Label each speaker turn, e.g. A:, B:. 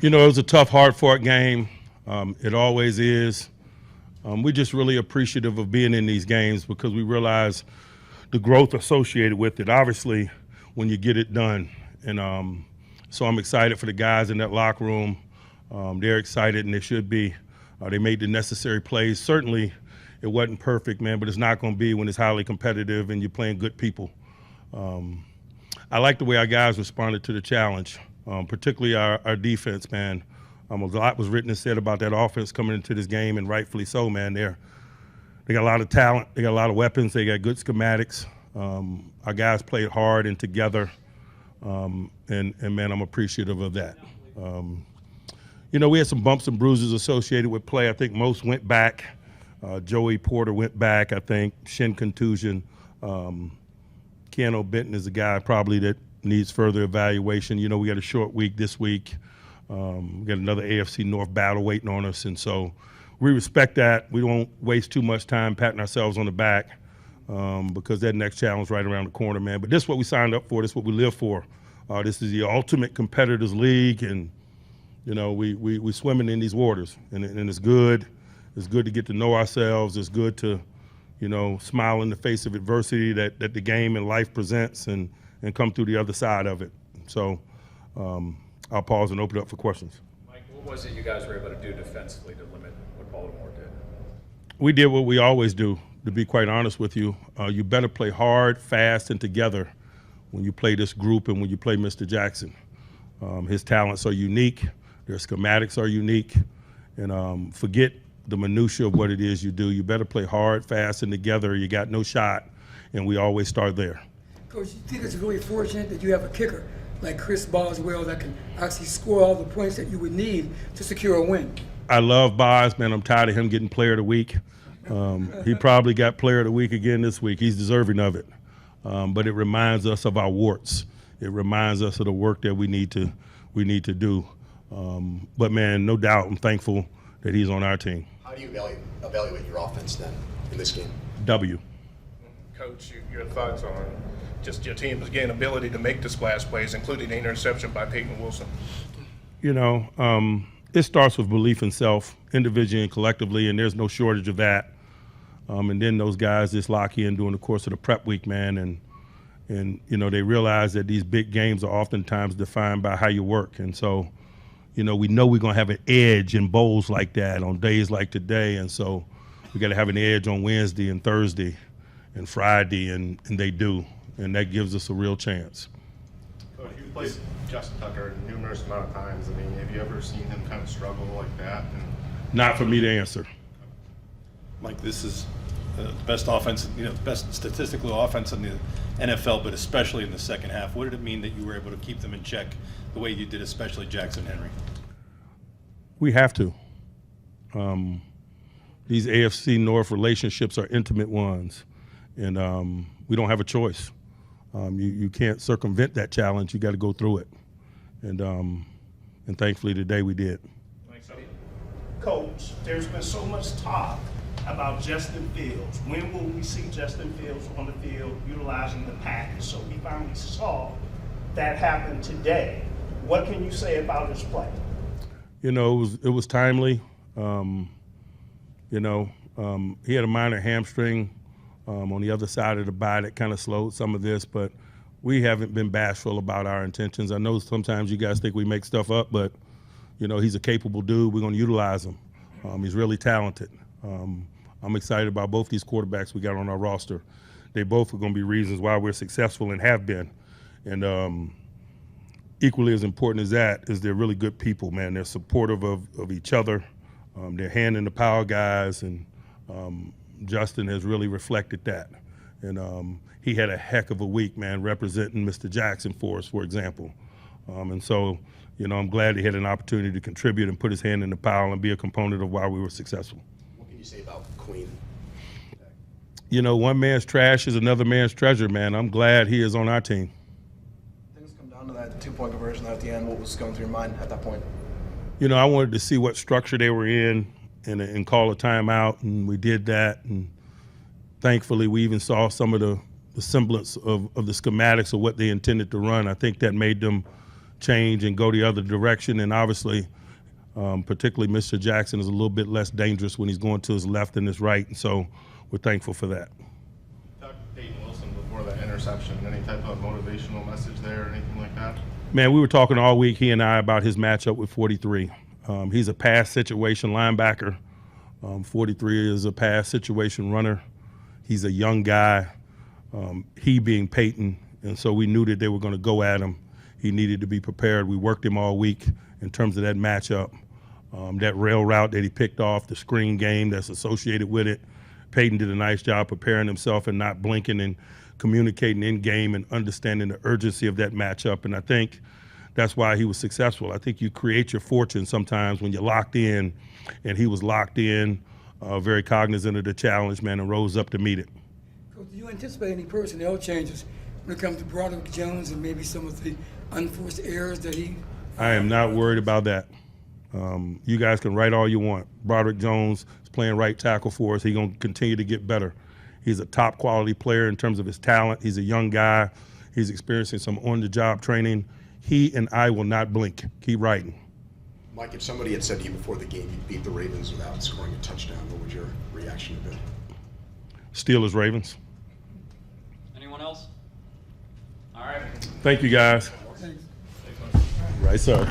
A: You know, it was a tough, hard-fought game. It always is. We're just really appreciative of being in these games because we realize the growth associated with it, obviously, when you get it done. And so I'm excited for the guys in that locker room. They're excited, and they should be. They made the necessary plays. Certainly, it wasn't perfect, man, but it's not going to be when it's highly competitive and you're playing good people. I like the way our guys responded to the challenge, particularly our defense, man. A lot was written and said about that offense coming into this game, and rightfully so, man. They got a lot of talent. They got a lot of weapons. They got good schematics. Our guys played hard and together, and man, I'm appreciative of that. You know, we had some bumps and bruises associated with play. I think most went back. Joey Porter went back, I think, shin contusion. Keanu Benton is a guy probably that needs further evaluation. You know, we got a short week this week. We got another AFC North battle waiting on us, and so we respect that. We don't waste too much time patting ourselves on the back because that next challenge is right around the corner, man. But this is what we signed up for. This is what we live for. This is the ultimate competitors league, and you know we swimming in these waters, and it's good. It's good to get to know ourselves. It's good to, you know, smile in the face of adversity that the game and life presents, and come through the other side of it. So I'll pause and open it up for questions.
B: Mike, what was it you guys were able to do defensively to limit what Baltimore did?
A: We did what we always do, to be quite honest with you. You better play hard, fast, and together when you play this group and when you play Mr. Jackson. His talents are unique. Their schematics are unique. And forget the minutia of what it is you do. You better play hard, fast, and together. You got no shot, and we always start there.
C: Coach, you think it's really fortunate that you have a kicker like Chris Boswell that can actually score all the points that you would need to secure a win?
A: I love Bos, man. I'm tired of him getting player of the week. He probably got player of the week again this week. He's deserving of it. But it reminds us of our warts. It reminds us of the work that we need to do. But man, no doubt, I'm thankful that he's on our team.
D: How do you evaluate your offense then in this game?
A: W.
E: Coach, your thoughts on just your team's again ability to make the splash plays, including the interception by Peyton Wilson?
A: You know, it starts with belief in self, individually and collectively, and there's no shortage of that. And then those guys just lock in during the course of the prep week, man, and you know, they realize that these big games are oftentimes defined by how you work. And so, you know we're going to have an edge in bowls like that on days like today, and so we got to have an edge on Wednesday and Thursday and Friday, and they do, and that gives us a real chance.
F: Coach, you've played Justin Tucker a numerous amount of times. I mean, have you ever seen him kind of struggle like that?
A: Not for me to answer.
G: Mike, this is the best offense, you know, the best statistical offense in the NFL, but especially in the second half. What did it mean that you were able to keep them in check the way you did, especially Jackson Henry?
A: We have to. These AFC North relationships are intimate ones, and we don't have a choice. You can't circumvent that challenge. You got to go through it, and thankfully today we did.
H: Coach, there's been so much talk about Justin Fields. When will we see Justin Fields on the field utilizing the package? So we finally saw that happen today. What can you say about his play?
A: You know, it was timely. You know, he had a minor hamstring on the other side of the bye that kind of slowed some of this, but we haven't been bashful about our intentions. I know sometimes you guys think we make stuff up, but, you know, he's a capable dude. We're going to utilize him. He's really talented. I'm excited about both these quarterbacks we got on our roster. They both are going to be reasons why we're successful and have been. And equally as important as that is they're really good people, man. They're supportive of each other. They're hand in the power guys, and Justin has really reflected that. And he had a heck of a week, man, representing Mr. Jackson for us, for example. And so, you know, I'm glad he had an opportunity to contribute and put his hand in the pile and be a component of why we were successful.
D: What can you say about Queen?
A: You know, one man's trash is another man's treasure, man. I'm glad he is on our team.
I: Things come down to that two-point conversion at the end. What was going through your mind at that point?
A: You know, I wanted to see what structure they were in and call a timeout, and we did that. And thankfully, we even saw some of the semblance of the schematics of what they intended to run. I think that made them, change and go the other direction. And obviously, particularly Mr. Jackson is a little bit less dangerous when he's going to his left than his right. And so we're thankful for that.
F: Talked to Peyton Wilson before that interception. Any type of motivational message there or anything like that?
A: Man, we were talking all week, he and I, about his matchup with 43. He's a pass situation linebacker. 43 is a pass situation runner. He's a young guy, he being Peyton, and so we knew that they were going to go at him. He needed to be prepared. We worked him all week in terms of that matchup. That rail route that he picked off, the screen game that's associated with it. Peyton did a nice job preparing himself and not blinking and communicating in game and understanding the urgency of that matchup. And I think that's why he was successful. I think you create your fortune sometimes when you're locked in, and he was locked in, very cognizant of the challenge, man, and rose up to meet it.
C: Coach, do you anticipate any personnel changes when it comes to Broderick Jones and maybe some of the unforced errors that he?
A: I am not worried about that. You guys can write all you want. Broderick Jones is playing right tackle for us. He's going to continue to get better. He's a top quality player in terms of his talent. He's a young guy. He's experiencing some on-the-job training. He and I will not blink. Keep writing.
D: Mike, if somebody had said to you before the game you beat the Ravens without scoring a touchdown, what would your reaction have been?
A: Steelers, Ravens.
J: Anyone else? All right.
A: Thank you, guys.
C: Thanks.
A: Right, sir.